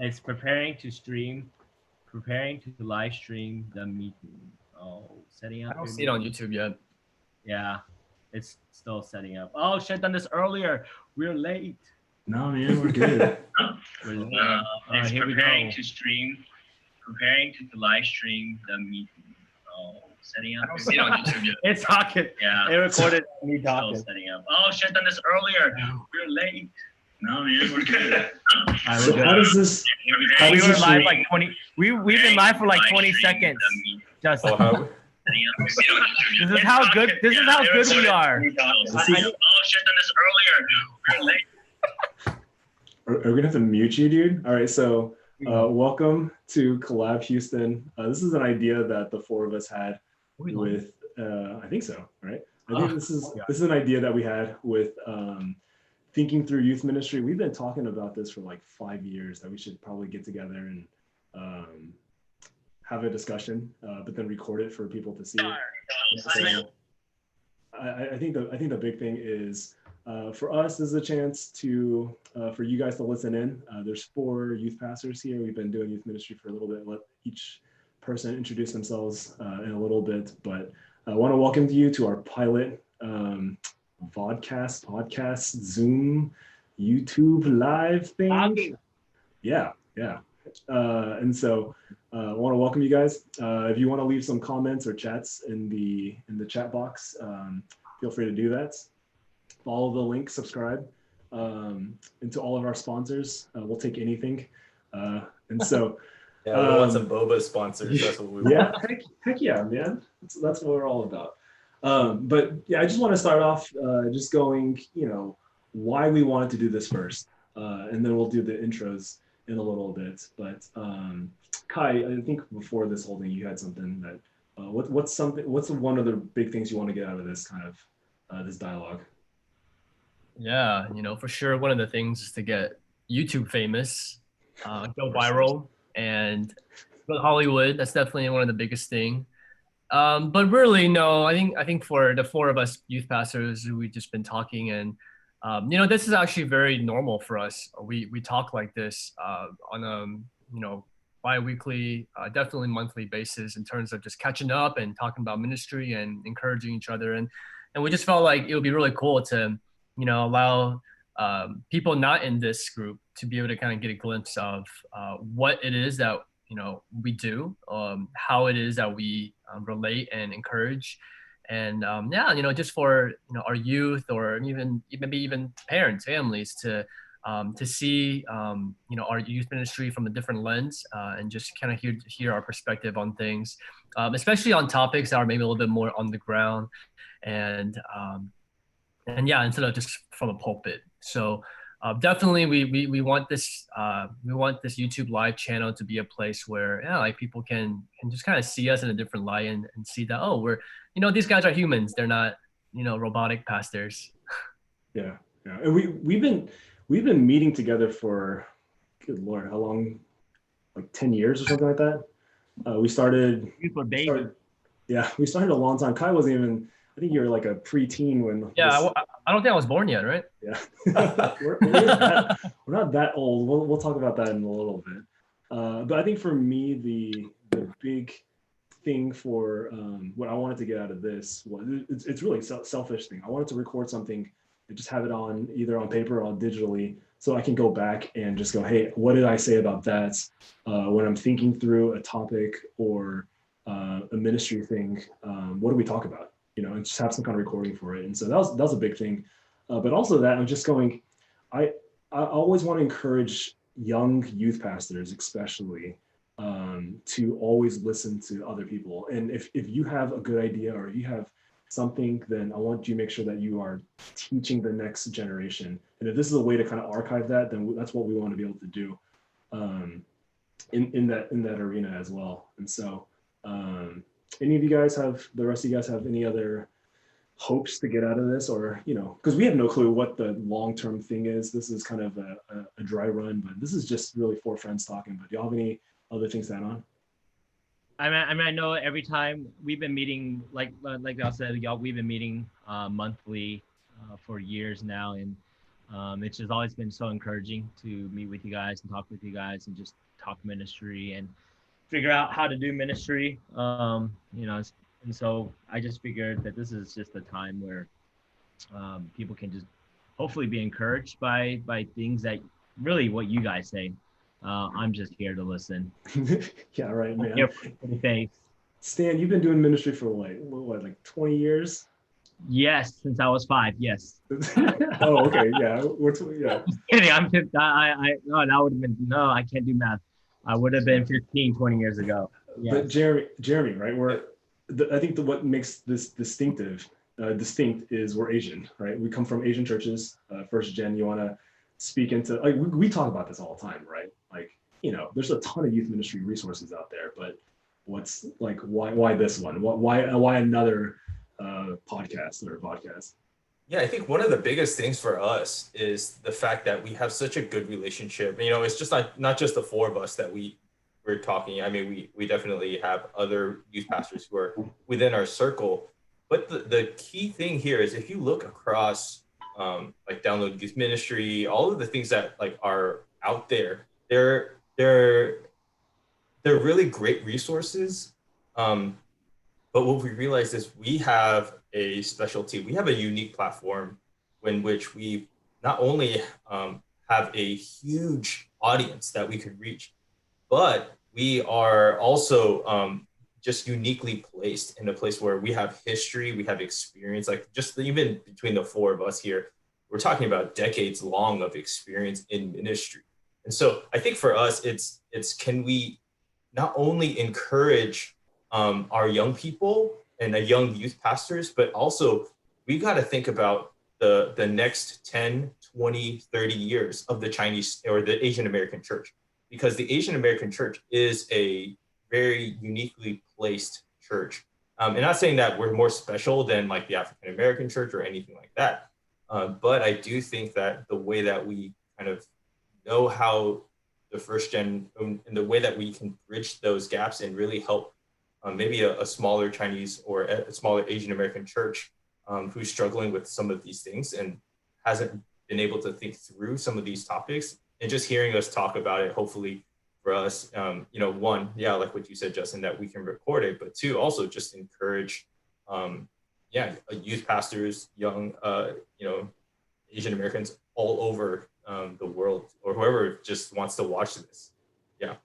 It's preparing to live stream the meeting. Oh, setting I up don't your see it on meeting. YouTube yet. Yeah, it's still setting up. Oh, should have done this earlier. We're late. No, man, we're good. We're late. It's here preparing to stream, preparing to live stream the meeting. Oh, setting up. I don't see it on YouTube yet. It's talking. Yeah, it recorded me talking. Still Setting up. Oh, should have done this earlier. We're late. No, man, we're good. So how does this? How We does were this live work? like 20. We've been live for like 20 seconds. Just Oh, have we? this is how good. This is how good we are. See- Oh, should have done this earlier. We're late. Are we gonna have to mute you, dude? All right, so welcome to Collab Houston. This is an idea that the four of us had with, I think so, right? I think this is an idea that we had with thinking through youth ministry. We've been talking about this for like 5 years, that we should probably get together and have a discussion, but then record it for people to see. So I think the big thing is for us, this is a chance to for you guys to listen in. There's 4 youth pastors here. We've been doing youth ministry for a little bit. Let each person introduce themselves in a little bit, but I want to welcome you to our pilot podcast, Zoom, YouTube live thing. Yeah. And so I want to welcome you guys. If you want to leave some comments or chats in the chat box, feel free to do that. Follow the link, subscribe, and to all of our sponsors, we'll take anything. And so Yeah, we want some boba sponsors. That's what we want. yeah, heck yeah, man. That's what we're all about. But yeah, I just want to start off just going, why we wanted to do this first, and then we'll do the intros in a little bit. But Kai, I think before this whole thing, you had something that what's one of the big things you want to get out of this kind of this dialogue? Yeah, for sure. One of the things is to get YouTube famous, go viral, and go to Hollywood. That's definitely one of the biggest thing. But really, no. I think for the 4 of us youth pastors, we've just been talking, and this is actually very normal for us. We talk like this on a bi-weekly, definitely monthly basis in terms of just catching up and talking about ministry and encouraging each other, and we just felt like it would be really cool to allow people not in this group to be able to kind of get a glimpse of what it is that we do, how it is that we relate and encourage, and just for our youth, or maybe even parents, families to see our youth ministry from a different lens, and just kind of hear our perspective on things, especially on topics that are maybe a little bit more on the ground, and yeah, instead of just from a pulpit. So definitely we want this YouTube live channel to be a place where like people can just kind of see us in a different light, and see that, oh, we're these guys are humans, they're not robotic pastors. Yeah. And we've been meeting together for, good Lord, how long? Like 10 years or something like that. We started. We started a long time. Kai wasn't even. I think you were like a preteen when. Yeah, I don't think I was born yet, right? Yeah, we're not that old. We'll talk about that in a little bit. But I think for me, the big thing for what I wanted to get out of this was it's really selfish thing. I wanted to record something and just have it on either on paper or digitally, so I can go back and just go, hey, what did I say about that when I'm thinking through a topic or a ministry thing? What do we talk about? And just have some kind of recording for it. And so that was a big thing. But also that I'm just going, I always want to encourage young youth pastors, especially, to always listen to other people. And if you have a good idea or you have something, then I want you to make sure that you are teaching the next generation. And if this is a way to kind of archive that, then that's what we want to be able to do in that arena as well. And so any of you guys the rest of you guys have any other hopes to get out of this, or because we have no clue what the long-term thing is. This is kind of a dry run, but this is just really 4 friends talking. But do y'all have any other things to add on? I know every time we've been meeting, like y'all said, we've been meeting monthly for years now, and It's just always been so encouraging to meet with you guys and talk with you guys and just talk ministry and figure out how to do ministry. And so I just figured that this is just a time where people can just hopefully be encouraged by things that really what you guys say. I'm just here to listen. Yeah, right, I'm man. here for the faith. Stan, you've been doing ministry for like 20 years? Yes, since I was 5. Yes. Oh, okay. Yeah. Yeah. Just kidding. I'm just, no, that would have been, no, I can't do math. I would have been 15, 20 years ago. Yes. But Jeremy, right? I think what makes this distinct is we're Asian, right? We come from Asian churches. First gen, you want to speak into, like, we talk about this all the time, right? Like, there's a ton of youth ministry resources out there, but what's like, why this one? Why another podcast or podcast? Yeah, I think one of the biggest things for us is the fact that we have such a good relationship. It's just not just the 4 of us that we're talking. I mean, we definitely have other youth pastors who are within our circle. But the key thing here is if you look across like Download Youth Ministry, all of the things that like are out there, they're really great resources. But what we realized is we have a specialty. We have a unique platform in which we not only have a huge audience that we could reach, but we are also just uniquely placed in a place where we have history, we have experience, like just even between the 4 of us here, we're talking about decades long of experience in ministry. And so I think for us, it's can we not only encourage our young people and the young youth pastors, but also we got to think about the next 10, 20, 30 years of the Chinese or the Asian American church, because the Asian American church is a very uniquely placed church. And not saying that we're more special than like the African American church or anything like that. But I do think that the way that we kind of know how the first gen and the way that we can bridge those gaps and really help maybe a smaller Chinese or a smaller Asian American church who's struggling with some of these things and hasn't been able to think through some of these topics, and just hearing us talk about it, hopefully for us, one, yeah, like what you said, Justin, that we can record it, but 2, also just encourage, youth pastors, young, Asian Americans all over the world, or whoever just wants to watch this. Yeah.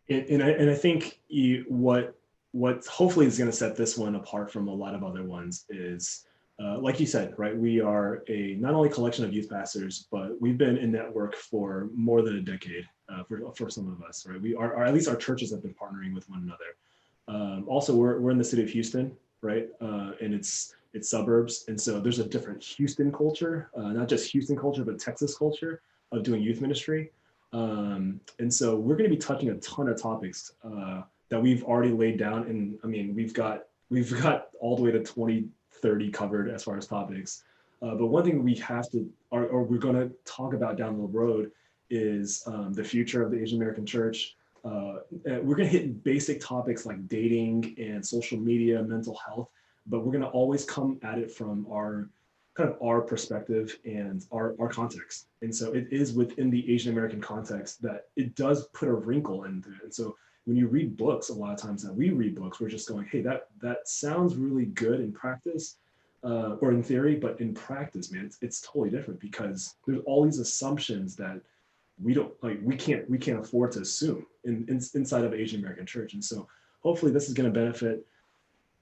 And I think what hopefully is going to set this one apart from a lot of other ones is, like you said, right? We are not only collection of youth pastors, but we've been in network for more than a decade for some of us, right? We are, or at least our churches have been partnering with one another. Also, we're in the city of Houston, right? And its suburbs. And so there's a different Houston culture, not just Houston culture, but Texas culture of doing youth ministry. And so we're going to be touching a ton of topics that we've already laid down. And I mean, we've got all the way to 2030 covered as far as topics. But one thing we have to, or we're going to talk about down the road is the future of the Asian American church. We're going to hit basic topics like dating and social media, mental health, but we're going to always come at it from our perspective and our context. And so it is within the Asian American context that it does put a wrinkle into it. And so when you read books, a lot of times that we read books, we're just going, hey, that sounds really good in practice or in theory, but in practice, man, it's totally different, because there's all these assumptions that we can't afford to assume inside of Asian American church. And so hopefully this is going to benefit.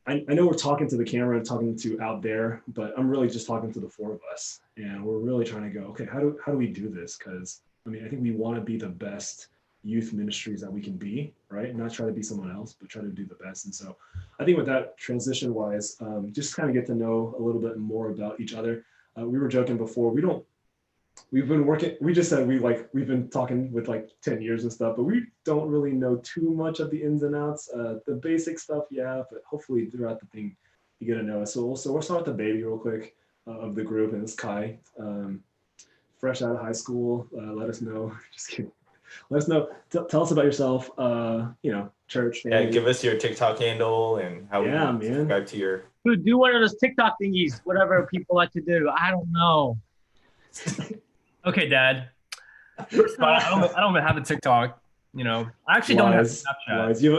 I know we're talking to the camera and talking to out there, but I'm really just talking to the 4 of us, and we're really trying to go, okay, how do we do this? Because I mean, I think we want to be the best youth ministries that we can be, right? Not try to be someone else, but try to do the best. And so I think with that, transition wise, just kind of get to know a little bit more about each other. We were joking before, we've been talking with like 10 years and stuff, but we don't really know too much of the ins and outs. The basic stuff, yeah, but hopefully throughout the thing, you get to know us. So we'll start with the baby real quick of the group, and it's Kai. Fresh out of high school, let us know. Just kidding. Let us know. Tell us about yourself. Church. Family. Yeah, give us your TikTok handle and how we can subscribe to your. Dude, do one of those TikTok thingies, whatever people like to do. I don't know. Okay, Dad. First of all, I don't even have a TikTok. You know, I actually don't have Snapchat. Lies. You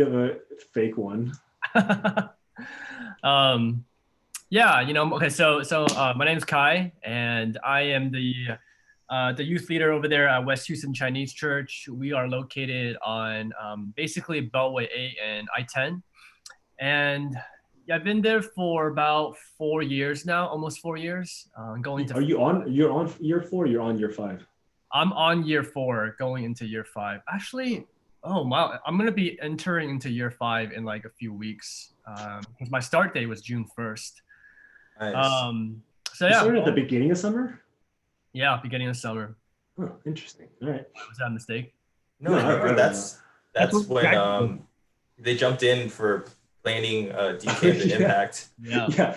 have a fake one. Yeah, you know, okay, so my name's Kai, and I am the youth leader over there at West Houston Chinese Church. We are located on basically Beltway 8 and I-10, and yeah, I've been there for about 4 years now, almost 4 years. Going to. Are you on? You're on year 4. You're on year 5. I'm on year 4, going into year 5. Actually, oh wow, I'm gonna be entering into year 5 in like a few weeks. Because my start date was June 1st. Nice. So You yeah. started at the beginning of summer. Yeah, beginning of summer. Oh, interesting. All right. Was that a mistake? No, No, I remember that's That's when they jumped in for planning DK of the Yeah. Impact. Yeah. Yeah,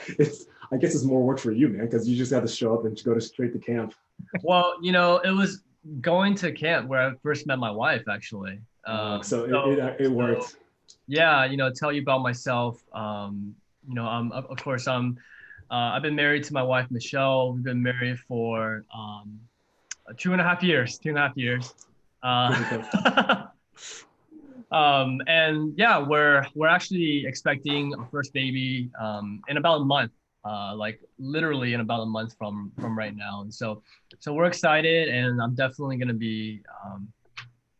I guess it's more work for you, man, because you just have to show up and go straight to camp. Well, you know, it was going to camp where I first met my wife, actually. It worked. Yeah, you know, tell you about myself. You know, of course, I've been married to my wife, Michelle. We've been married for 2.5 years. 2.5 years. And yeah, we're actually expecting our first baby in about a month. Like literally in about a month from right now. And so we're excited, and I'm definitely gonna be.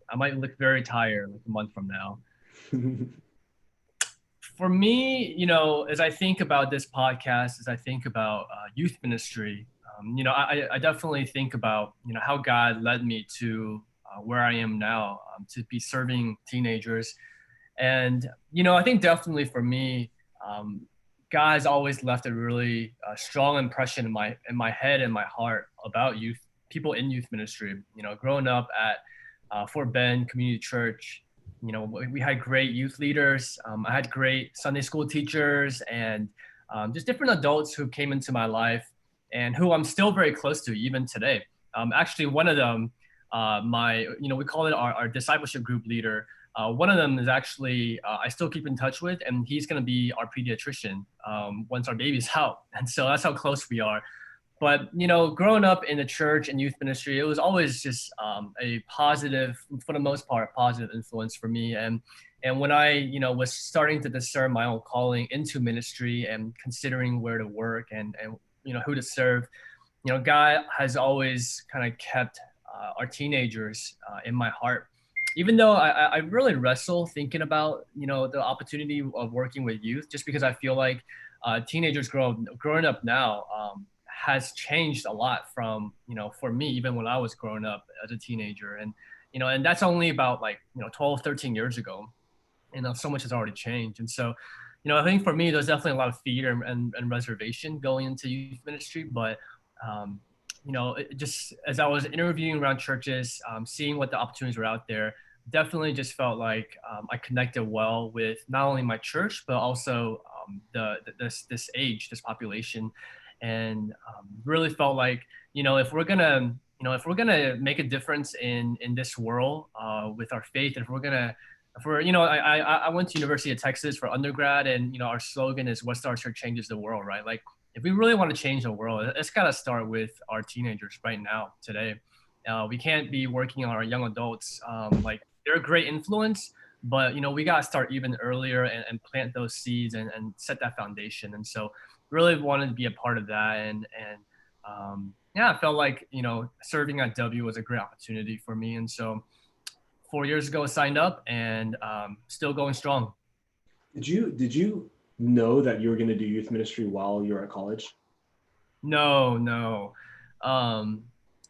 I might look very tired like a month from now. For me, you know, as I think about this podcast, as I think about youth ministry, you know, I definitely think about, you know, how God led me to where I am now, to be serving teenagers. And, you know, I think definitely for me, God has always left a really strong impression in my head and my heart about youth, people in youth ministry. You know, growing up at Fort Bend Community Church, you know, we had great youth leaders. I had great Sunday school teachers and just different adults who came into my life and who I'm still very close to even today. Actually, one of them, you know, we call it our discipleship group leader. One of them is actually I still keep in touch with, and he's going to be our pediatrician once our baby's out. And so that's how close we are. But, you know, growing up in the church and youth ministry, it was always just a positive, for the most part, positive influence for me. And when I, you know, was starting to discern my own calling into ministry and considering where to work and you know, who to serve, you know, God has always kind of kept our teenagers in my heart. Even though I really wrestle thinking about, you know, the opportunity of working with youth, just because I feel like teenagers growing up now has changed a lot from, you know, for me, even when I was growing up as a teenager. And, you know, and that's only about like, you know, 12, 13 years ago. You know, so much has already changed. And so, you know, I think for me, there's definitely a lot of fear and reservation going into youth ministry. But, you know, just as I was interviewing around churches, seeing what the opportunities were out there, definitely just felt like I connected well with not only my church, but also this age, this population. And really felt like, you know, if we're gonna make a difference in this world with our faith, if we're, you know, I went to University of Texas for undergrad, and, you know, our slogan is "What Starts Here Changes the World," right? Like, if we really want to change the world, it's got to start with our teenagers right now, today. We can't be working on our young adults. Like, they're a great influence, but, you know, we got to start even earlier and plant those seeds and set that foundation. And so really wanted to be a part of that. And yeah, I felt like, you know, serving at W was a great opportunity for me. And so 4 years ago, I signed up, and still going strong. Did you know that you were going to do youth ministry while you were at college? No.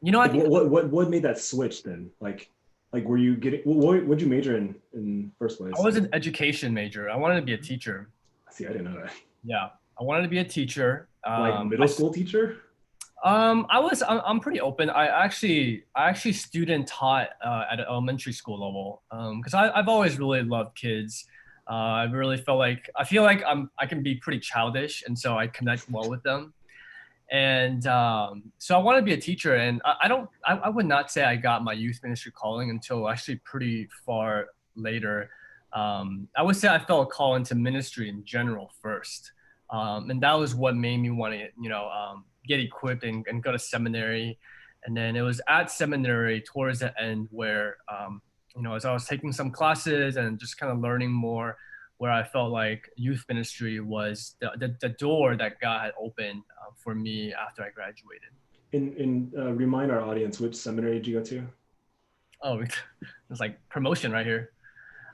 You know, I think what made that switch then? Like were you getting what'd you major in first place? I was an education major. I wanted to be a teacher. See, I didn't know that. Yeah, I wanted to be a teacher. Like middle school teacher? I'm pretty open. I actually student taught at an elementary school level because I've always really loved kids. I really feel like I can be pretty childish, and so I connect well with them. And so I want to be a teacher, and I would not say I got my youth ministry calling until actually pretty far later. I would say I felt a call into ministry in general first, and that was what made me want to, you know, get equipped and go to seminary And then it was at seminary towards the end where, as I was taking some classes and just kind of learning more, where I felt like youth ministry was the door that God had opened for me after I graduated. And remind our audience, which seminary did you go to? Oh, it's like promotion right here.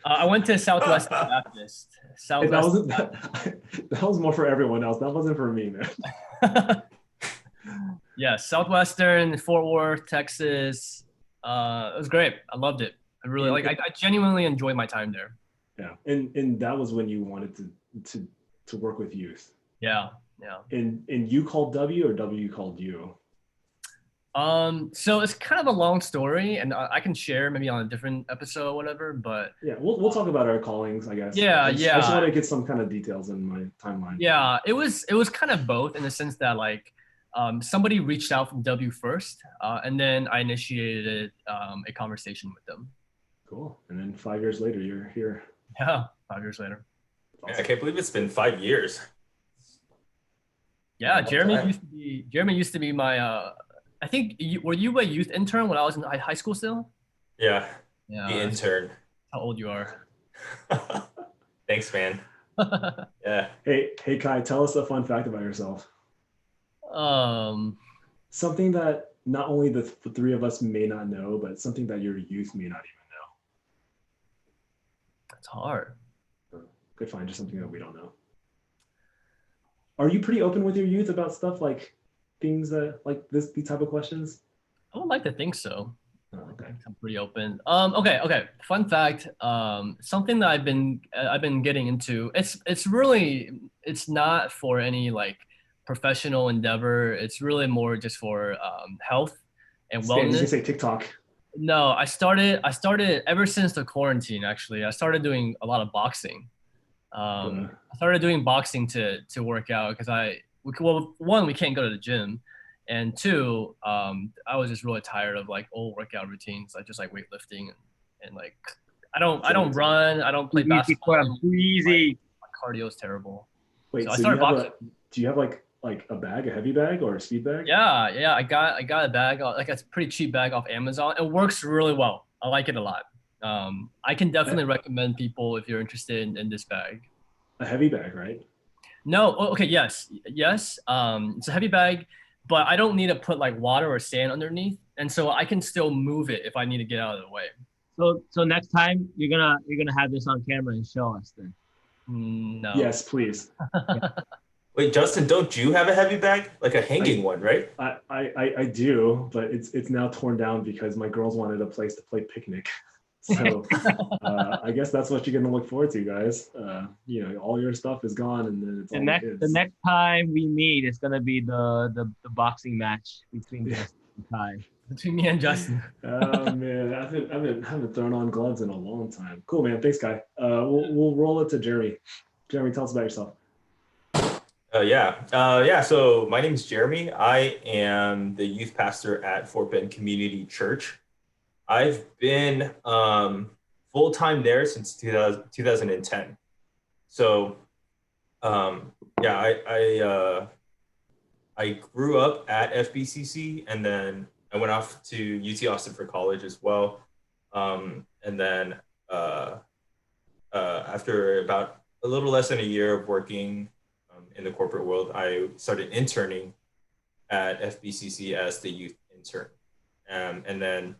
I went to Southwest Baptist. Hey, that was more for everyone else. That wasn't for me, man. Yeah, Southwestern, Fort Worth, Texas. It was great. I loved it. I really I genuinely enjoyed my time there. Yeah, and that was when you wanted to work with youth. Yeah. And you called W, or W called you? So it's kind of a long story, and I can share maybe on a different episode or whatever, but yeah, we'll talk about our callings, I guess. Yeah. I just want to get some kind of details in my timeline. Yeah, it was kind of both, in the sense that somebody reached out from W first, and then I initiated a conversation with them. Cool. And then 5 years later, you're here. Yeah, 5 years later. Awesome. I can't believe it's been 5 years. Yeah, Jeremy used to be my I think were you a youth intern when I was in high school still? Yeah. Yeah. The intern. How old you are. Thanks, man. Yeah. Hey Kai, tell us a fun fact about yourself. Something that not only the three of us may not know, but something that your youth may not even know. It's hard. Good find, just something that we don't know. Are you pretty open with your youth about stuff like things that like these type of questions? I would like to think so. Oh, okay. I'm pretty open. Okay. Fun fact. Something that I've been getting into. It's not for any like professional endeavor. It's really more just for health and wellness. You say TikTok. No, I started ever since the quarantine. Actually, I started doing a lot of boxing. I started doing boxing to work out because one, we can't go to the gym, and two, I was just really tired of like old workout routines, like just like weightlifting and like I don't run, I don't play basketball. Easy. My cardio is terrible. Wait, so I started boxing. Do you have like a bag, a heavy bag or a speed bag? Yeah. I got a bag, like a pretty cheap bag off Amazon. It works really well. I like it a lot. I can definitely recommend people if you're interested in this bag. A heavy bag, right? No. Okay. Yes. It's a heavy bag, but I don't need to put like water or sand underneath, and so I can still move it if I need to get out of the way. So next time you're gonna have this on camera and show us then. No. Yes, please. Wait, Justin, don't you have a heavy bag, like a hanging one, right? I do, but it's now torn down because my girls wanted a place to play picnic. So I guess that's what you're gonna look forward to, guys. All your stuff is gone, and then it's all the next time we meet, it's gonna be the boxing match between Justin and Kai. Between me and Justin. Oh man, I haven't thrown on gloves in a long time. Cool, man. Thanks, Kai. We'll roll it to Jeremy. Jeremy, tell us about yourself. So my name is Jeremy. I am the youth pastor at Fort Bend Community Church. I've been full-time there since 2010. So I grew up at FBCC, and then I went off to UT Austin for college as well. And then after about a little less than a year of working in the corporate world, I started interning at FBCC as the youth intern. And then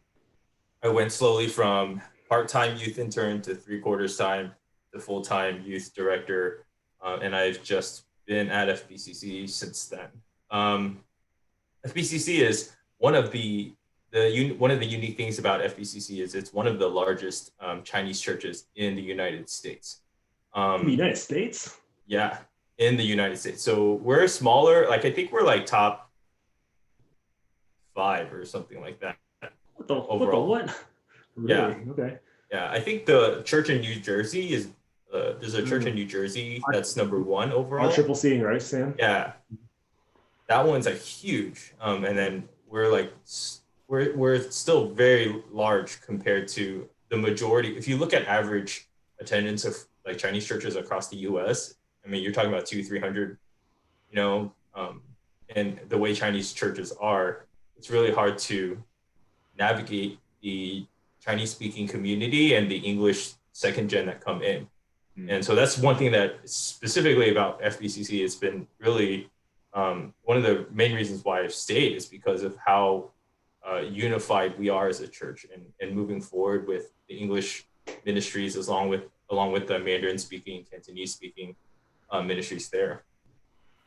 I went slowly from part-time youth intern to 3/4 time to full-time youth director. And I've just been at FBCC since then. FBCC is one of the unique things about FBCC is it's one of the largest Chinese churches in the United States. In the United States? Yeah, in the United States. So we're smaller. Like I think we're like top 5 or something like that. What? Really? Yeah. Okay. Yeah, I think the church in New Jersey is there's a church in New Jersey that's number 1 overall. Triple C, right, Sam? Yeah, that one's like huge. And then we're still very large compared to the majority. If you look at average attendance of like Chinese churches across the U.S., I mean, you're talking about 200-300, and the way Chinese churches are, it's really hard to navigate the Chinese speaking community and the English second gen that come in. And so that's one thing that specifically about FBCC has been really one of the main reasons why I've stayed is because of how unified we are as a church and moving forward with the English ministries along with the Mandarin speaking, Cantonese speaking ministries there.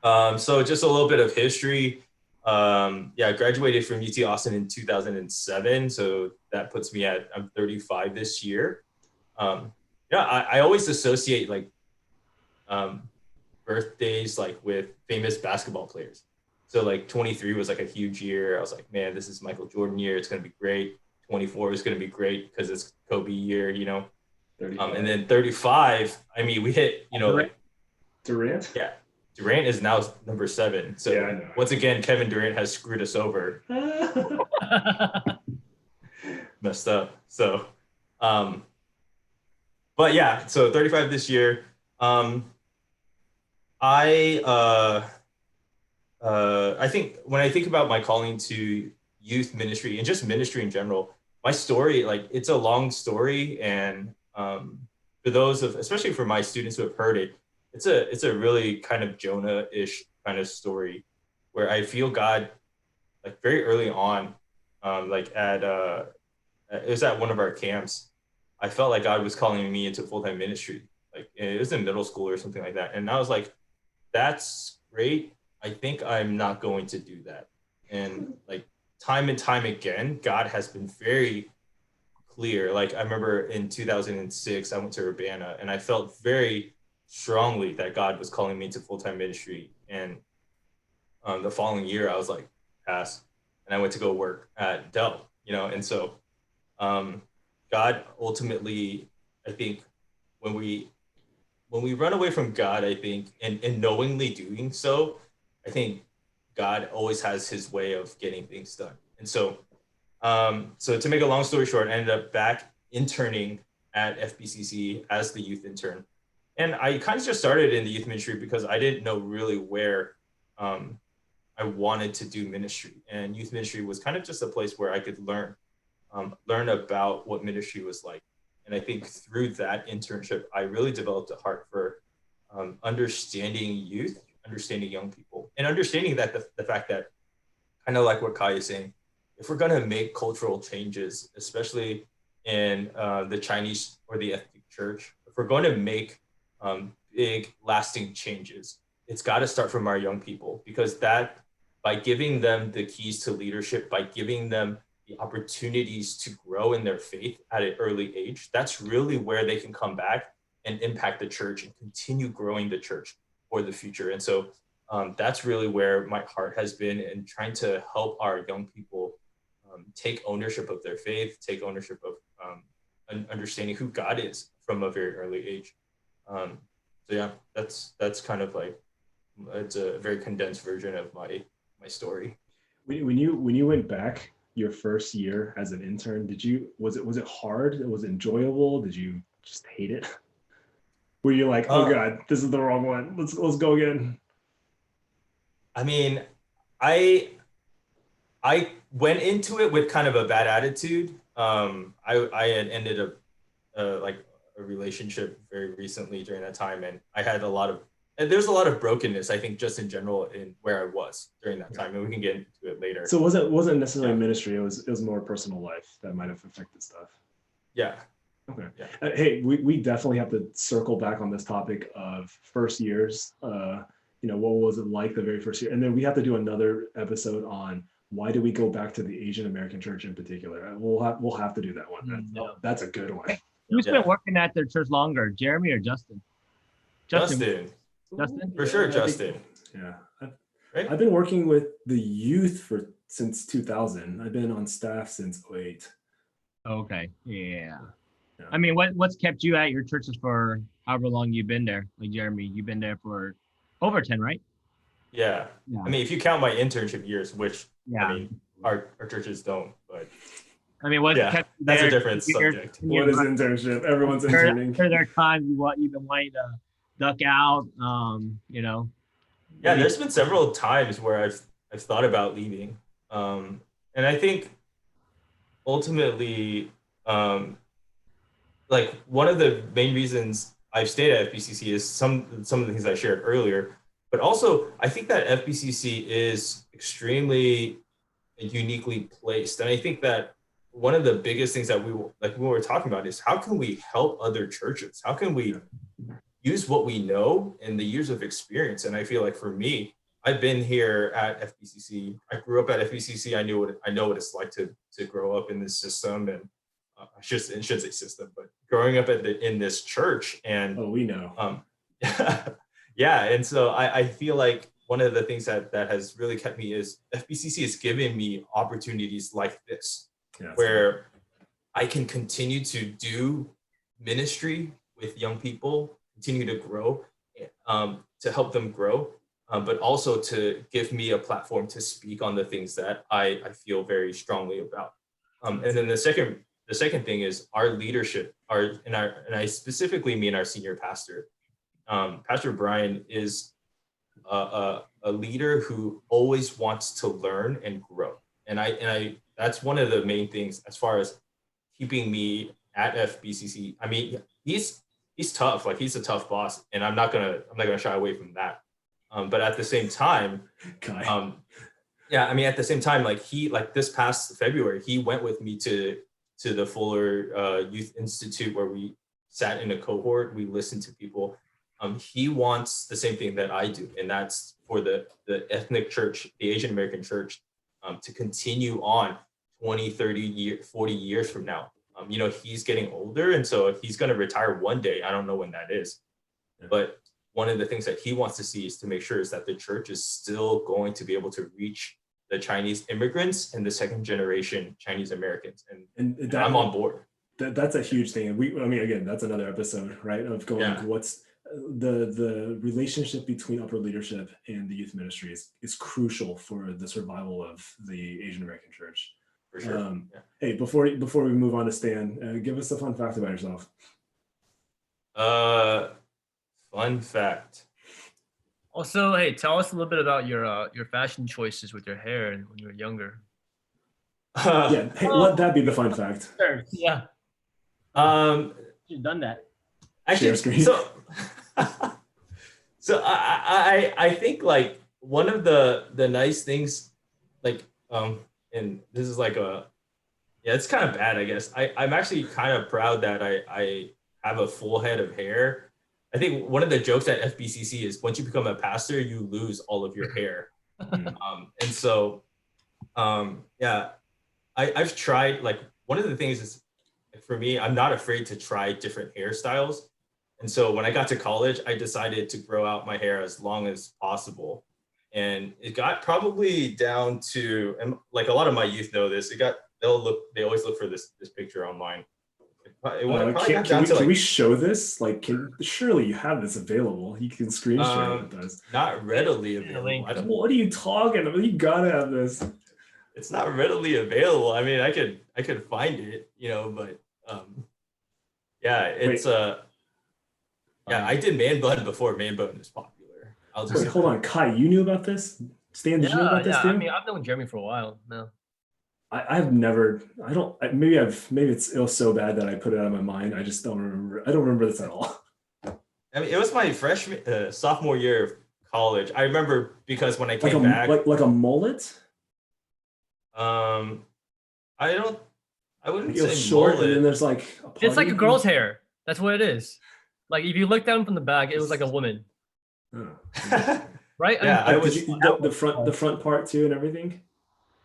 So just a little bit of history. I graduated from UT Austin in 2007. So that puts me I'm 35 this year. I always associate like birthdays like with famous basketball players. So like 23 was like a huge year. I was like, man, this is Michael Jordan year. It's going to be great. 24 is going to be great because it's Kobe year, you know. And then 35, I mean, we hit, you know, like Durant. Yeah, Durant is now number 7. So once again, Kevin Durant has screwed us over. Messed up. So, but yeah, so 35 this year. I think when I think about my calling to youth ministry and just ministry in general, my story, like it's a long story. And for those especially for my students who have heard it, it's a really kind of Jonah-ish kind of story where I feel God like very early on, like it was at one of our camps. I felt like God was calling me into full-time ministry. Like it was in middle school or something like that. And I was like, that's great. I think I'm not going to do that. And like time and time again, God has been very clear. Like I remember in 2006, I went to Urbana and I felt very strongly that God was calling me into full-time ministry. And the following year, I was like, pass. And I went to go work at Dell, you know? And so God ultimately, I think when we run away from God, I think, and knowingly doing so, I think God always has his way of getting things done. And so, so to make a long story short, I ended up back interning at FBCC as the youth intern. And I kind of just started in the youth ministry because I didn't know really where I wanted to do ministry. And youth ministry was kind of just a place where I could learn about what ministry was like. And I think through that internship, I really developed a heart for understanding youth, understanding young people, and understanding that the fact that, kind of like what Kai is saying, if we're going to make cultural changes, especially in the Chinese or the ethnic church, if we're going to make big lasting changes, it's got to start from our young people, because that, by giving them the keys to leadership, by giving them the opportunities to grow in their faith at an early age, that's really where they can come back and impact the church and continue growing the church for the future. And so that's really where my heart has been in trying to help our young people take ownership of their faith, take ownership of understanding who God is from a very early age. So yeah, that's kind of like, it's a very condensed version of my story. When you went back your first year as an intern, was it hard? Was it enjoyable? Did you just hate it? Were you like, oh God, this is the wrong one. Let's go again. I mean, I went into it with kind of a bad attitude. I had ended up like a relationship very recently during that time, and I had there's a lot of brokenness, I think, just in general in where I was during that time, and we can get into it later. So it wasn't necessarily ministry. It was more personal life that might have affected stuff. Yeah. Okay. Yeah. Hey, we definitely have to circle back on this topic of first years. What was it like the very first year? And then we have to do another episode on why do we go back to the Asian American church in particular. We'll have to do that one. That's a good one. Who's been working at their church longer, Jeremy or Justin? Justin. For sure, Justin. I've been working with the youth since 2000. I've been on staff since 2008. Okay. Yeah. I mean, what's kept you at your churches for however long you've been there? Like Jeremy, you've been there for over 10, right? Yeah. I mean, if you count my internship years, which I mean, our churches don't, but I mean, kept you that's there? a different subject. What is internship? Everyone's interning. There are times you've been wanting to duck out, Yeah, there's been several times where I've thought about leaving. And And I think ultimately, like one of the main reasons I've stayed at FBCC is some of the things I shared earlier, but also I think that FBCC is extremely uniquely placed, and I think that one of the biggest things that we were talking about is how can we help other churches? How can we use what we know and the years of experience? And I feel like for me, I've been here at FBCC. I grew up at FBCC. I know what it's like to grow up in this system, and I shouldn't say system, but growing up in this church. And we know. Yeah, and so I feel like one of the things that has really kept me is FBCC has given me opportunities like this, where I can continue to do ministry with young people, continue to grow, to help them grow, but also to give me a platform to speak on the things that I feel very strongly about. And then the second thing is our leadership, and I specifically mean our senior pastor. Pastor Brian is a leader who always wants to learn and grow, and I that's one of the main things as far as keeping me at FBCC. I mean, he's tough, like he's a tough boss, and I'm not gonna shy away from that. But at the same time, yeah, I mean, at the same time, like this past February, he went with me to the Fuller Youth Institute, where we sat in a cohort, we listened to people. He wants the same thing that I do, and that's for the ethnic church, the Asian American church, to continue on 20, 30, 40 years from now. You know, he's getting older, and so he's going to retire one day. I don't know when that is. But one of the things that he wants to see is to make sure is that the church is still going to be able to reach the Chinese immigrants and the second generation Chinese Americans. And that, I'm on board. That's a huge thing. And I mean, again, that's another episode, right? Of going, what's the relationship between upper leadership and the youth ministry is crucial for the survival of the Asian American church. For sure. Hey, before we move on to Stan, give us a fun fact about yourself. Fun fact. Also, hey, tell us a little bit about your fashion choices with your hair when you were younger. Yeah, hey, let that be the fun fact. Sure. Yeah. You've done that. Actually, so I think like one of the nice things, like and this is like it's kind of bad, I guess. I'm actually kind of proud that I have a full head of hair. I think one of the jokes at FBCC is once you become a pastor, you lose all of your hair. And so I've tried, like, one of the things is, for me, I'm not afraid to try different hairstyles. And so when I got to college, I decided to grow out my hair as long as possible. And it got probably down to, and like a lot of my youth know this, they always look for this picture online. Can we show this? Like, surely you have this available. You can screen share it with us. Not readily available. What are you talking about? You gotta have this. It's not readily available. I mean, I could find it, you know, but it's I did man bun before man bun was popular. Hold on, Kai, you knew about this? Stan, did you know about this too? I mean, I've known Jeremy for a while now. I've never. Maybe it was so bad that I put it out of my mind. I just don't remember. I don't remember this at all. I mean, it was my sophomore year of college. I remember because when I came back, like a mullet. I wouldn't say short, mullet. and then there's like it's like a girl's hair. That's what it is. Like if you look down from the back, it was like a woman. Oh. Right? Yeah, I was the front part too and everything.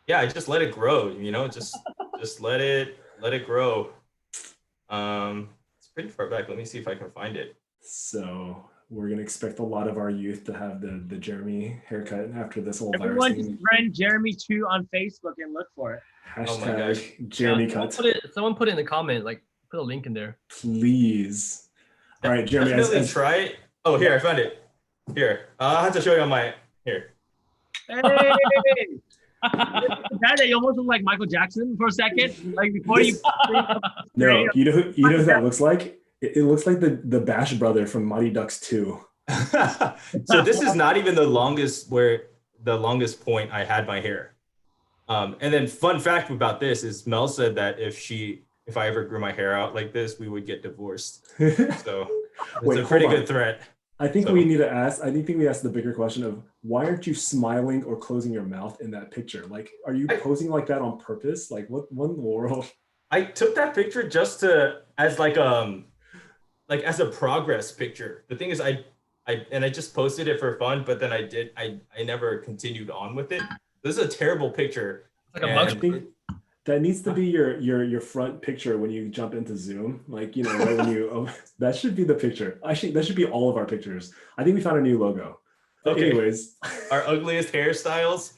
Yeah, I just let it grow, you know, just let it grow. It's pretty far back. Let me see if I can find it. So we're gonna expect a lot of our youth to have the Jeremy haircut after this whole virus Everyone thing. just friend Jeremy2 on Facebook and look for it. Hashtag Jeremy cut. Someone put it in the comment, like put a link in there. Please. All right, Jeremy. Definitely try it. Oh, here, I found it. Here, I'll have to show you on my here. Hey! That you almost look like Michael Jackson for a second, like before you. No, you know who that looks like? It looks like the Bash brother from Mighty Ducks 2. So this is not even the longest point I had my hair. And then fun fact about this is Mel said that if I ever grew my hair out like this, we would get divorced. So it's a pretty good threat. I think we need to ask. I think we ask the bigger question of why aren't you smiling or closing your mouth in that picture? Like, are you posing like that on purpose? Like, what in the world? I took that picture just as as a progress picture. The thing is, I just posted it for fun, but then I never continued on with it. This is a terrible picture. Like a mug. That needs to be your front picture when you jump into Zoom. Like, you know, right when you, that should be the picture. Actually, that should be all of our pictures. I think we found a new logo. But okay. Anyways. Our ugliest hairstyles.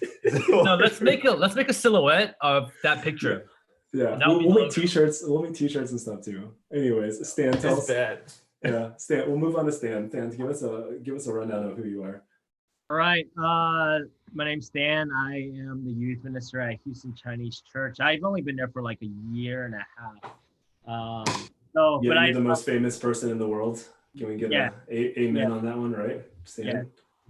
No, let's make a silhouette of that picture. Yeah, we'll make t-shirts. We'll make t-shirts and stuff too. Anyways, Stan, tell us. Bad. Yeah, Stan, we'll move on to Stan. Stan, give us a rundown of who you are. All right. My name's Stan. I am the youth minister at Houston Chinese Church. I've only been there for like a year and a half. You're the most famous person in the world. Can we get a amen on that one, right? Stan? Yeah,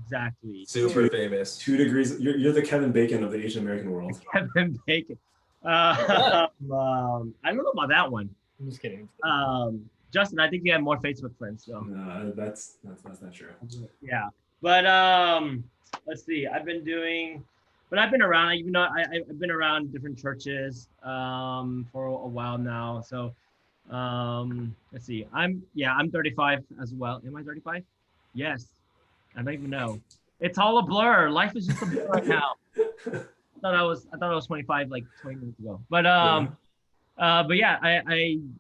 exactly. Super famous. 2 degrees. You're the Kevin Bacon of the Asian American world. Kevin Bacon. I don't know about that one. I'm just kidding. Justin, I think you have more Facebook friends. So. No, that's not true. Yeah. But let's see. I've been around. Even though I've been around different churches for a while now. So let's see. I'm 35 as well. Am I 35? Yes. I don't even know. It's all a blur. Life is just a blur right now. I thought I was 25 like 20 minutes ago. But I've been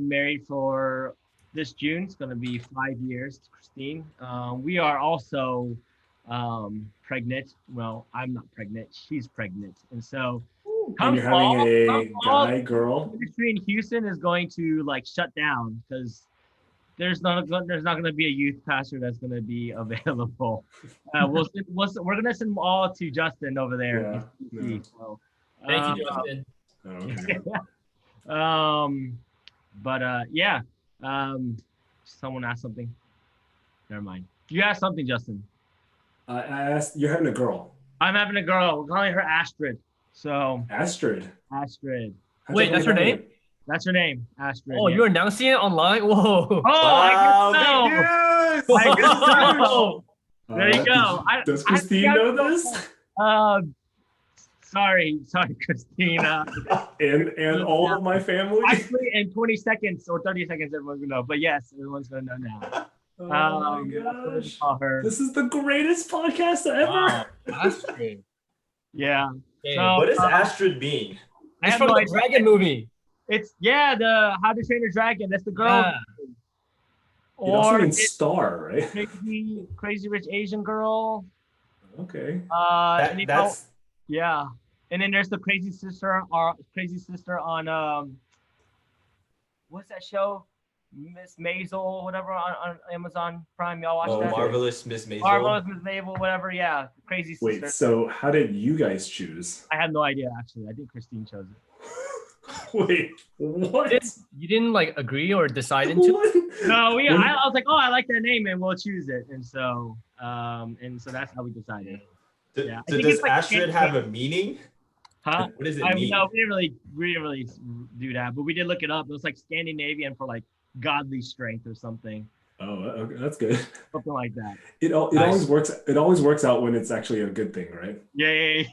married for this June. It's gonna be 5 years to Christine. We are also pregnant. Well, I'm not pregnant. She's pregnant, and so and you're having a guy girl. Ministry in Houston is going to like shut down because there's not going to be a youth pastor that's going to be available. We're going to send them all to Justin over there. Yeah. So, thank you, Justin. Someone asked something. Never mind. You asked something, Justin. I asked. You're having a girl. I'm having a girl. We're calling her Astrid. So Astrid. Wait, that's her name? That's her name, Astrid. Oh, you're announcing it online? Whoa. Oh, wow, I guess so. There you go. Does Christine know this? Sorry, Christina. and all of my family? Actually, in 20 seconds or 30 seconds, everyone's going to know. But yes, everyone's going to know now. Oh my gosh. This is the greatest podcast ever. Wow. Astrid. Yeah. So, what does Astrid mean? It's from the Dragon movie. It's the How to Train Your Dragon. That's the girl. Yeah. It also means star, right? Crazy Rich Asian Girl. Okay. That's yeah. And then there's the Crazy Sister on what's that show? Miss Maisel, whatever on Amazon Prime. Y'all watch that? Marvelous Miss Maisel. Marvelous Miss Maisel, whatever. Yeah, Crazy Sister. Wait, so how did you guys choose? I have no idea actually. I think Christine chose it. Wait, what? You didn't like agree or decide into? No, I was like, oh, I like that name, and we'll choose it. And so that's how we decided. So does Astrid have a meaning? Huh? What does it mean? No, we didn't really do that, but we did look it up. It was like Scandinavian for like godly strength or something. Oh, okay, that's good. Something like that. It always works. It always works out when it's actually a good thing, right? Yeah.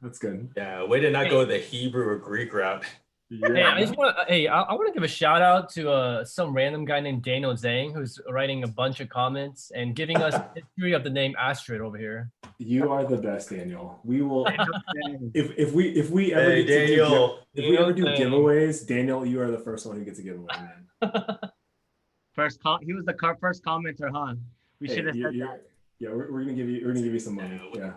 That's good. Yeah, way to not go the Hebrew or Greek route. Yeah. Hey, I want to give a shout out to some random guy named Daniel Zhang who's writing a bunch of comments and giving us history of the name Astrid over here. You are the best, Daniel. We will if we ever hey, get Daniel. if we ever do giveaways, Daniel, you are the first one who gets a giveaway, man. He was the first commenter, huh? We should have said that. Yeah, we're gonna give you some money. Yeah.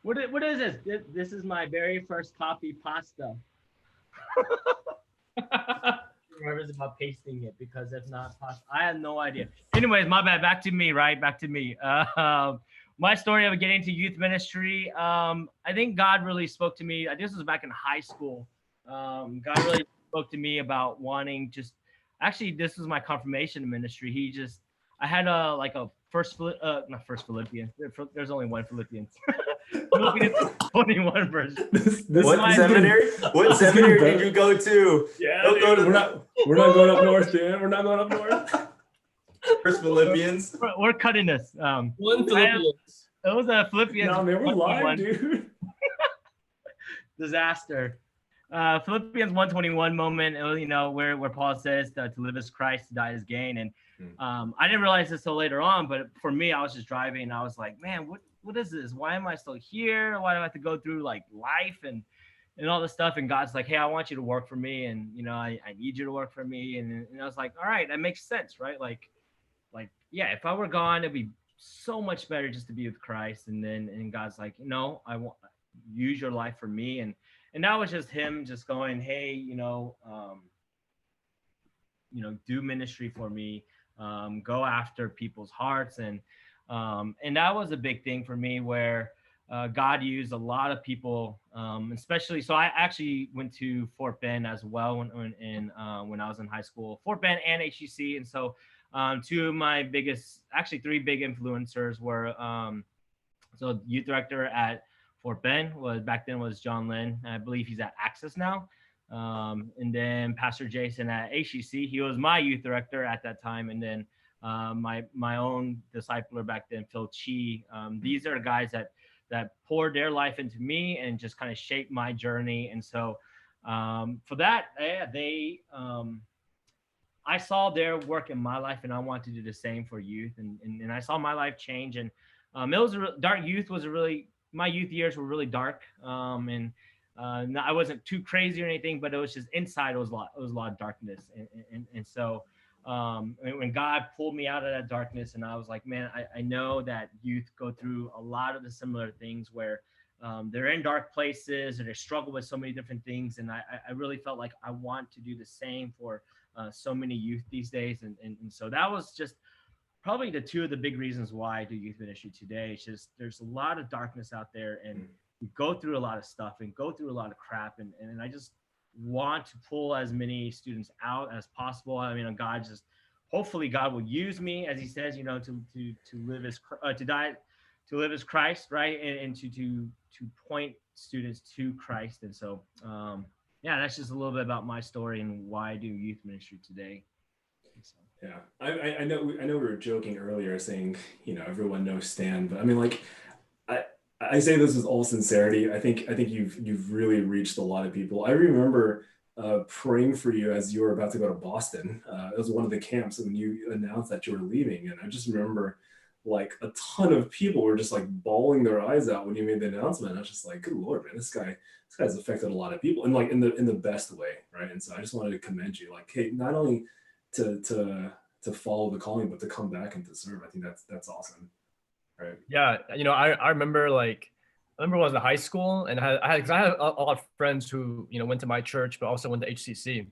What is this? This is my very first coffee pasta. Remembers about pasting it because if not, I have no idea. Anyways, my bad. Back to me, right? Back to me. My story of getting to youth ministry. I think God really spoke to me. This was back in high school. God really spoke to me about wanting just. Actually, this was my confirmation ministry. I had not first Philippians. There's only one Philippians. Philippians 21 version. What seminary? What seminary did you go to? Yeah, Don't go to we're not going up north, Dan. We're not going up north. First Philippians. We're cutting this. One Philippians. It was a Philippians. No, man, we're 1:21 live, dude. disaster. Philippians 1:21 moment, you know, where Paul says to live as Christ, to die as gain. And I didn't realize this till later on, but for me, I was just driving and I was like, man, what is this? Why am I still here? Why do I have to go through like life and all this stuff? And God's like, hey, I want you to work for me. And, you know, I need you to work for me. And I was like, all right, that makes sense, right? Like, yeah, if I were gone, it'd be so much better just to be with Christ. And God's like, no, I want use your life for me. And that was just him just going, hey, do ministry for me, go after people's hearts. And that was a big thing for me where God used a lot of people, especially. So I actually went to Fort Bend as well when I was in high school, Fort Bend and HEC. And so two of my three big influencers were, so youth director at Fort Bend back then was John Lynn. I believe he's at Access now. And then Pastor Jason at HEC, he was my youth director at that time. And then my own discipler back then, Phil Chi. These are guys that poured their life into me and just kind of shaped my journey. And so for that, I saw their work in my life, and I want to do the same for youth. And I saw my life change. And it was dark. My youth years were really dark. I wasn't too crazy or anything, but it was just inside. It was a lot of darkness. And so when God pulled me out of that darkness, and I was like, man, I know that youth go through a lot of the similar things where they're in dark places or they struggle with so many different things. And I really felt like I want to do the same for so many youth these days. And so that was just probably the two of the big reasons why I do youth ministry today. It's just, there's a lot of darkness out there, and we go through a lot of stuff and go through a lot of crap. And I just want to pull as many students out as possible. I mean, hopefully God will use me, as he says, to live as, to die, to live as Christ, right? And to point students to Christ. And so, that's just a little bit about my story and why I do youth ministry today. So. Yeah, I know we were joking earlier saying, everyone knows Stan, but I mean, like, I say this with all sincerity. I think you've really reached a lot of people. I remember praying for you as you were about to go to Boston. It was one of the camps when you announced that you were leaving, and I just remember like a ton of people were just like bawling their eyes out when you made the announcement. I was just like, good Lord, man, this guy's affected a lot of people, and like in the best way, right? And so I just wanted to commend you, like, hey, not only to follow the calling, but to come back and to serve. I think that's awesome. Right. Yeah. I remember when I was in high school, and I had a lot of friends who, went to my church, but also went to HCC.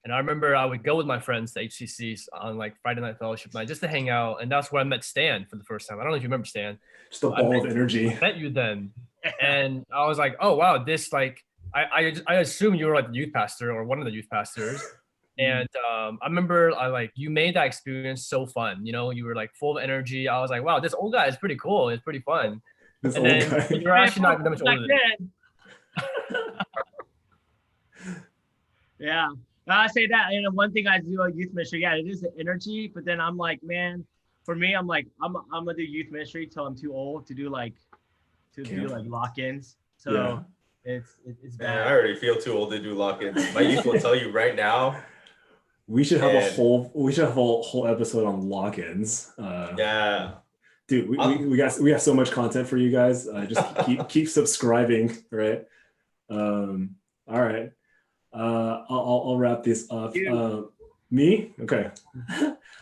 And I remember I would go with my friends to HCCs on like Friday night fellowship night just to hang out. And that's where I met Stan for the first time. I don't know if you remember Stan. Just a ball of energy. I met you then. And I was like, oh, wow, this like, I assumed you were like the youth pastor or one of the youth pastors. And I remember you made that experience so fun. You were like full of energy. I was like, wow, this old guy is pretty cool. It's pretty fun. This and old then guy. you're actually not that much older than Yeah. I say that, one thing I do at youth ministry, it is the energy, but then I'm like, man, for me, I'm like, I'm gonna do youth ministry till I'm too old to do lock-ins. So it's bad. Man, I already feel too old to do lock-ins. My youth will tell you right now. We should have a whole episode on lock-ins. Yeah. Dude, we got so much content for you guys. Just keep subscribing, right? All right. I'll wrap this up. Me? Okay.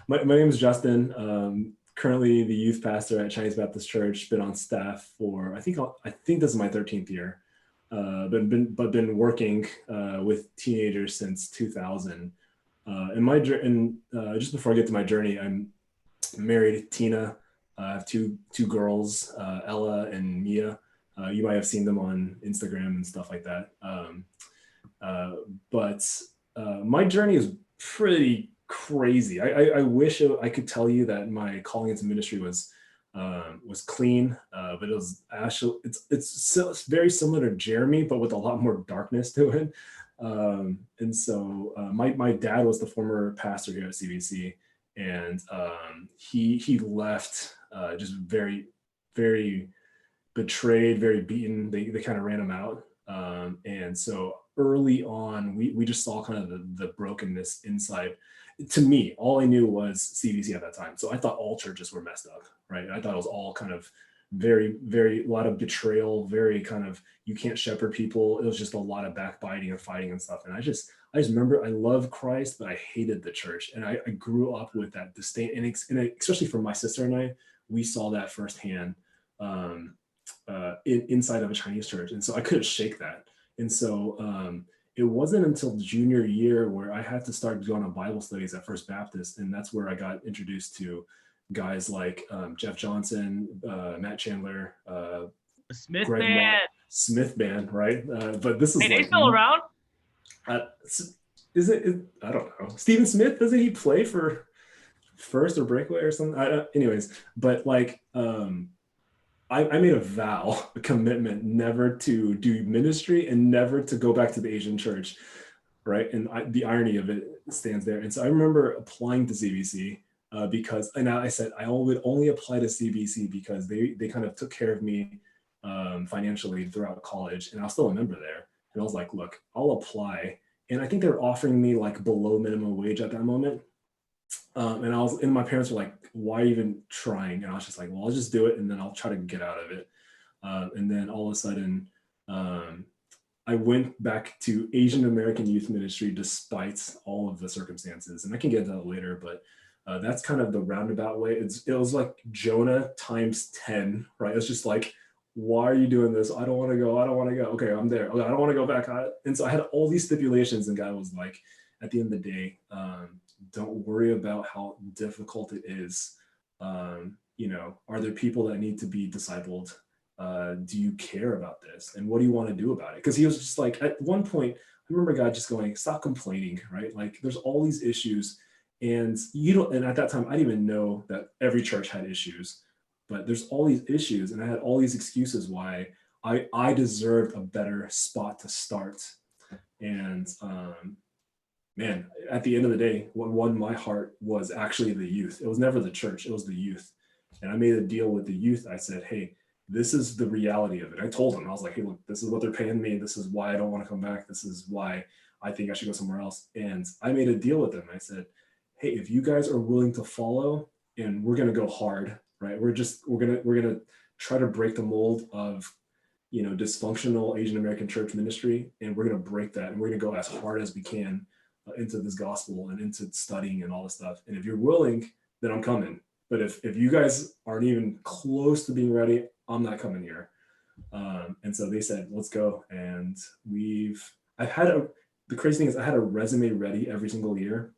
My name is Justin. Currently the youth pastor at Chinese Baptist Church. Been on staff for I think this is my 13th year. Been working with teenagers since 2000. Just before I get to my journey, I'm married, Tina. I have two girls, Ella and Mia. You might have seen them on Instagram and stuff like that. But my journey is pretty crazy. I wish I could tell you that my calling into ministry was was clean, but it was actually it's very similar to Jeremy, but with a lot more darkness to it. And so my dad was the former pastor here at CBC, and he left just very, very betrayed, very beaten. They kind of ran him out. And so early on, we just saw kind of the brokenness inside. To me, all I knew was CBC at that time. So I thought all churches were messed up, right? I thought it was all kind of very, very, a lot of betrayal, very kind of, you can't shepherd people. It was just a lot of backbiting and fighting and stuff. And I just remember I love Christ, but I hated the church. And I grew up with that disdain. And especially for my sister and I, we saw that firsthand inside of a Chinese church. And so I couldn't shake that. And so it wasn't until junior year where I had to start going on Bible studies at First Baptist. And that's where I got introduced to guys like Jeff Johnson, Matt Chandler, Smith Greg Band. Smith Band, right? But this is Hey, they still around? Is it? I don't know. Stephen Smith, doesn't he play for First or Breakaway or something? Anyways, but like I made a vow, a commitment, never to do ministry and never to go back to the Asian church, right? And the irony of it stands there. And so I remember applying to CBC because, and I said I would only apply to CBC because they kind of took care of me financially throughout college, and I'll still remember there. And I was like, look, I'll apply. And I think they were offering me like below minimum wage at that moment. And my parents were like, why even trying? And I was just like, well, I'll just do it. And then I'll try to get out of it. And then all of a sudden, I went back to Asian American youth ministry despite all of the circumstances. And I can get into that later, but that's kind of the roundabout way. It was like Jonah times 10, right? It's just like, why are you doing this? I don't want to go. I don't want to go. Okay, I'm there. Okay, I don't want to go back. And so I had all these stipulations, and God was like, at the end of the day, don't worry about how difficult it is. Are there people that need to be discipled? Do you care about this? And what do you want to do about it? Because he was just like, at one point, I remember God just going, stop complaining, right? Like there's all these issues, and and at that time, I didn't even know that every church had issues, but there's all these issues, and I had all these excuses why I deserved a better spot to start. And man, at the end of the day, what won my heart was actually the youth. It was never the church, it was the youth. And I made a deal with the youth. I said, hey, this is the reality of it. I told them, I was like, hey, look, this is what they're paying me. This is why I don't want to come back. This is why I think I should go somewhere else. And I made a deal with them. I said, hey, if you guys are willing to follow, and we're going to go hard, right? We're going to try to break the mold of, dysfunctional Asian American church ministry. And we're going to break that. And we're going to go as hard as we can into this gospel and into studying and all this stuff. And if you're willing, then I'm coming. But if you guys aren't even close to being ready, I'm not coming here. And so they said, let's go. And the crazy thing is I had a resume ready every single year,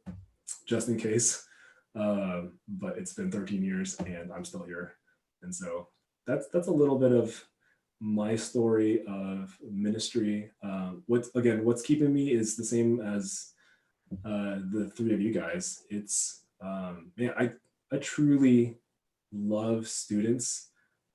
just in case. But it's been 13 years and I'm still here. And so that's a little bit of my story of ministry. What's keeping me is the same as the three of you guys. It's I truly love students,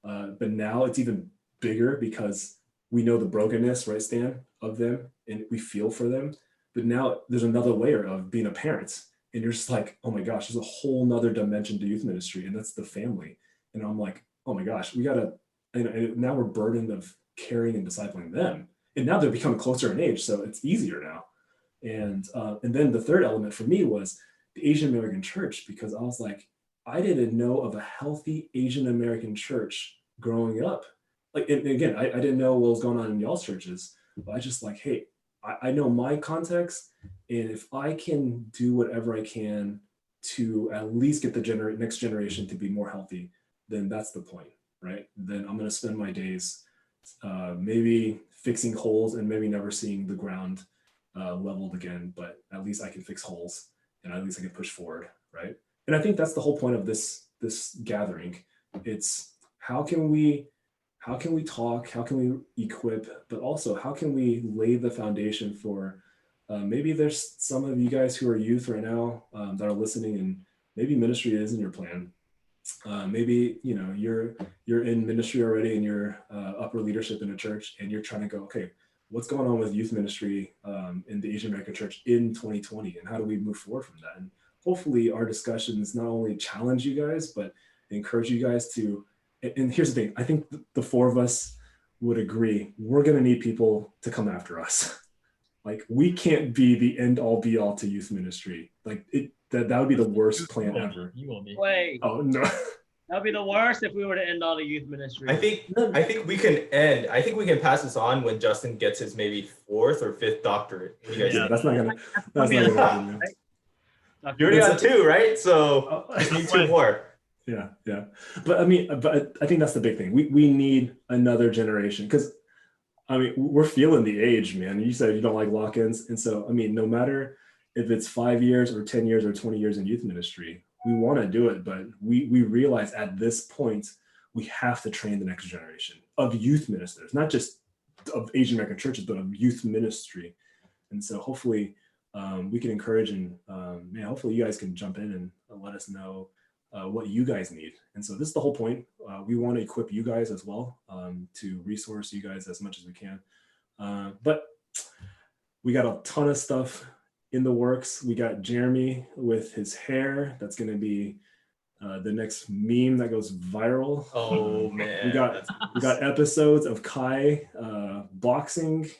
but now it's even bigger because we know the brokenness, right, Stan, of them, and we feel for them. But now there's another layer of being a parent, and you're just like, oh my gosh, there's a whole nother dimension to youth ministry, and that's the family. And I'm like, oh my gosh, we gotta. And now we're burdened of caring and discipling them, and now they're becoming closer in age, so it's easier now. And then the third element for me was the Asian American church, because I was like, I didn't know of a healthy Asian American church growing up. Like, and again, I didn't know what was going on in y'all's churches, but I just like, hey, I know my context, and if I can do whatever I can to at least get the next generation to be more healthy, then that's the point, right? Then I'm going to spend my days maybe fixing holes and maybe never seeing the ground leveled again, but at least I can fix holes and at least I can push forward, right? And I think that's the whole point of this gathering. It's how can we talk, how can we equip, but also how can we lay the foundation for maybe there's some of you guys who are youth right now that are listening, and maybe ministry isn't your plan. maybe you're in ministry already and you're upper leadership in a church, and you're trying to go, okay, what's going on with youth ministry in the Asian American church in 2020, and how do we move forward from that? And hopefully our discussions not only challenge you guys, but encourage you guys to. And here's the thing, I think the four of us would agree, we're going to need people to come after us. Like, we can't be the end all be all to youth ministry. Like, that would be the worst plan ever. You won't be. Wait, Oh no. that'd be the worst if we were to end all the youth ministry. I think we can end. I think we can pass this on when Justin gets his maybe 4th or 5th doctorate. What do you guys Yeah, think? that's not gonna happen, man. You already got 2, right? So just need 2 more. Yeah. But I think that's the big thing. We need another generation, because we're feeling the age, man. You said you don't like lock-ins. And so, no matter if it's 5 years or 10 years or 20 years in youth ministry, we want to do it. But we realize at this point, we have to train the next generation of youth ministers, not just of Asian American churches, but of youth ministry. And so hopefully we can encourage, and hopefully you guys can jump in and let us know what you guys need. And so this is the whole point. We want to equip you guys as well, to resource you guys as much as we can. But we got a ton of stuff in the works. We got Jeremy with his hair. That's going to be the next meme that goes viral. Oh man. We got episodes of Kai boxing,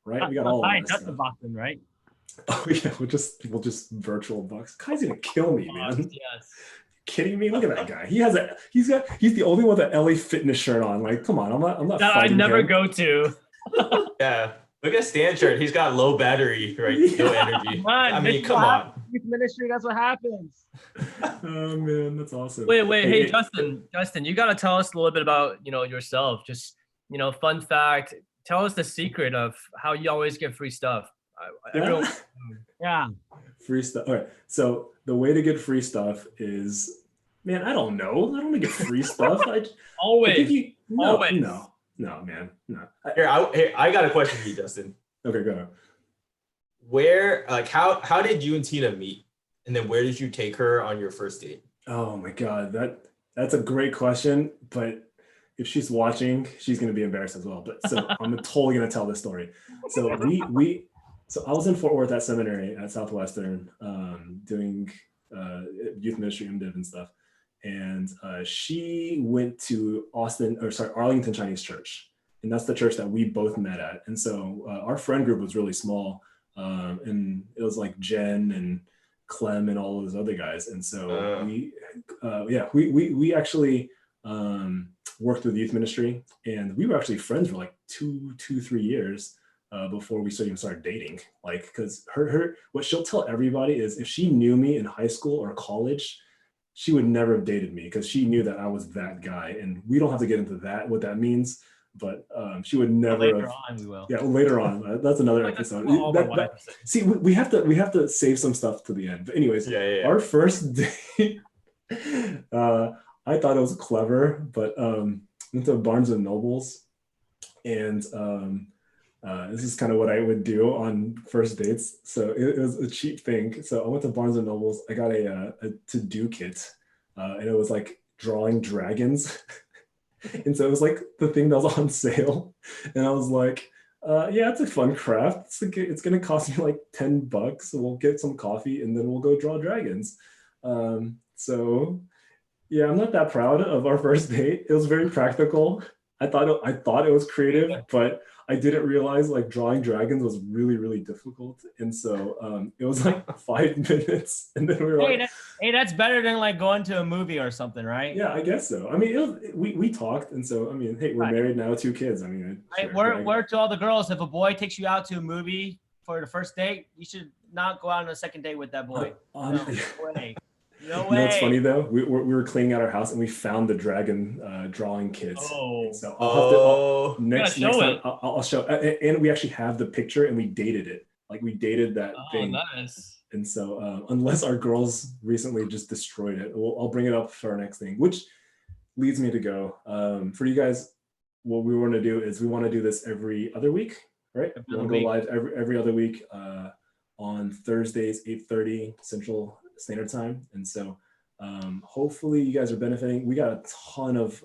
right? We got all of that that's the stuff. boxing, right? Oh yeah, we'll just virtual box. Kai's gonna kill me, man. Yes. Kidding me? Look at that guy. He's the only one with an LA Fitness shirt on. Like, come on, I'm not. That I never him. go to. Yeah. Look at Stan's shirt. He's got low battery, right? No energy. Come on. Youth ministry, that's what happens. Oh man, that's awesome. Wait, hey, Justin, you gotta tell us a little bit about yourself. Just fun fact. Tell us the secret of how you always get free stuff. Yeah. Free stuff. All right. So the way to get free stuff is, man, I don't know. I don't get free stuff. Always. No, man. No. Here, I got a question for you, Justin. Okay, go ahead. Where, how did you and Tina meet? And then where did you take her on your first date? Oh my God, that's a great question. But if she's watching, she's gonna be embarrassed as well. But so I'm totally gonna tell this story. So So I was in Fort Worth at seminary at Southwestern, doing youth ministry, MDiv and stuff. And she went to Arlington Chinese Church. And that's the church that we both met at. And so our friend group was really small. And it was like Jen and Clem and all those other guys. And so we actually worked with youth ministry. And we were actually friends for like 3 years. Before we even started dating, because her what she'll tell everybody is, if she knew me in high school or college, she would never have dated me, because she knew that I was that guy. And we don't have to get into what that means, but she would never. Later on, we will. Yeah, later on. That's another episode. See, we have to save some stuff to the end. But anyways, our first date, I thought it was clever, but went to Barnes and Nobles, and this is kind of what I would do on first dates. So it was a cheap thing. So I went to Barnes and Nobles. I got a to-do kit, and it was like drawing dragons. And so it was like the thing that was on sale. And I was like, yeah, it's a fun craft. It's going to cost me like $10. So we'll get some coffee and then we'll go draw dragons. So yeah, I'm not that proud of our first date. It was very practical. I thought it was creative, but I didn't realize like drawing dragons was really, really difficult. And so it was like 5 minutes, and then we were hey, that's better than like going to a movie or something, right? Yeah, I guess so. We talked, and so hey, we're married now, 2 kids. Word to all the girls: if a boy takes you out to a movie for the first date, you should not go out on a second date with that boy. No way. No way. You know what's funny though? We were cleaning out our house and we found the dragon drawing kits. Oh. So I'll have to next time I'll show. And we actually have the picture and we dated it. Like we dated that thing. Oh, nice. And so unless our girls recently just destroyed it, I'll bring it up for our next thing, which leads me to go. For you guys, what we want to do is we want to do this every other week, right? We want to go live every other week on Thursdays, 8:30 Central Standard Time. And so Hopefully you guys are benefiting. We got a ton of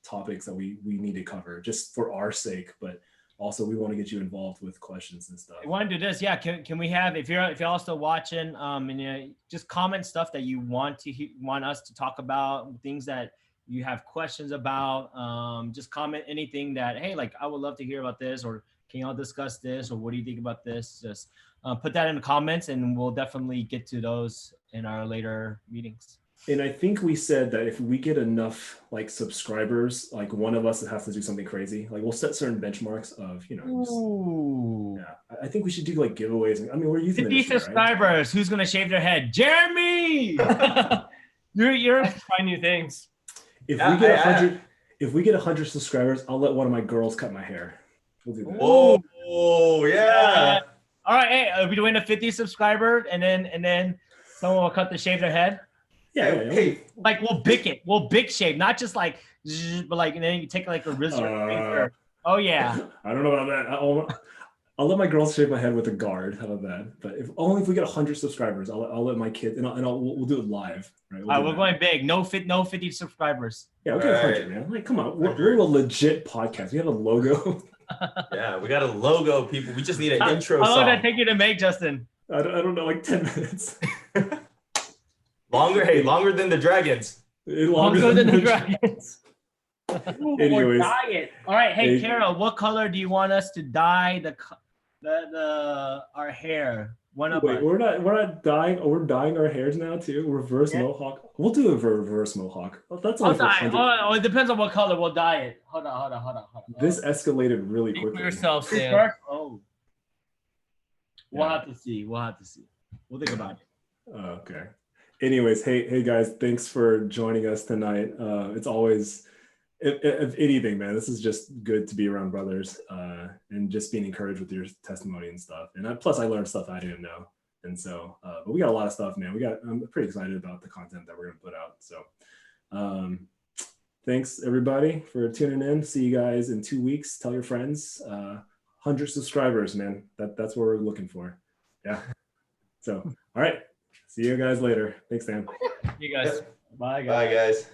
topics that we need to cover just for our sake, but also we want to get you involved with questions and stuff. I want to do this. Yeah. Can we have, if you're all still watching, and just comment stuff that you want us to talk about, things that you have questions about. Just comment anything that, hey, like, I would love to hear about this, or can y'all discuss this, or what do you think about this? Just put that in the comments, and we'll definitely get to those in our later meetings. And I think we said that if we get enough like subscribers, like one of us has to do something crazy. Like we'll set certain benchmarks of, Ooh. Yeah, I think we should do like giveaways. I mean, we're using 50 subscribers. Right? Who's gonna shave their head? Jeremy. you're trying new things. If we get 100, if we get 100 subscribers, I'll let one of my girls cut my hair. We'll do that. Oh yeah. All right. Hey, are we doing a 50 subscriber, and then someone will shave their head? Yeah. Hey, like we'll big shave, not just like, but like, and then you take like a razor. Oh yeah. I don't know about that. I'll let my girls shave my head with a guard. How about that? But only if we get 100 subscribers, I'll let my kids, and we'll do it live. Right? We're going big. No 50 subscribers. Yeah, we'll get 100, man. Like, come on, we're a legit podcast. We have a logo. Yeah, we got a logo, people. We just need an intro song. How long did that take you to make, Justin? I don't know, like 10 minutes. Longer than the dragons. Longer than the dragons. Anyways, dye it. All right, hey Carol, what color do you want us to dye our hair? Wait, we're not dyeing. We're dyeing our hairs now too. Reverse mohawk. We'll do a reverse mohawk. That's only it depends on what color we'll dye it. Hold on. This escalated really quickly. For yourself, Sam. Oh. We'll have to see. We'll think about it. Okay. Anyways, hey guys, thanks for joining us tonight. It's always, if anything, man, this is just good to be around brothers and just being encouraged with your testimony and stuff. And plus, I learned stuff I didn't know. And so, but we got a lot of stuff, man. I'm pretty excited about the content that we're gonna put out. So, thanks everybody for tuning in. See you guys in 2 weeks. Tell your friends. 100 subscribers, man. That's what we're looking for. Yeah. So, all right. See you guys later. Thanks, Sam. See you guys. Bye, guys. Bye, guys.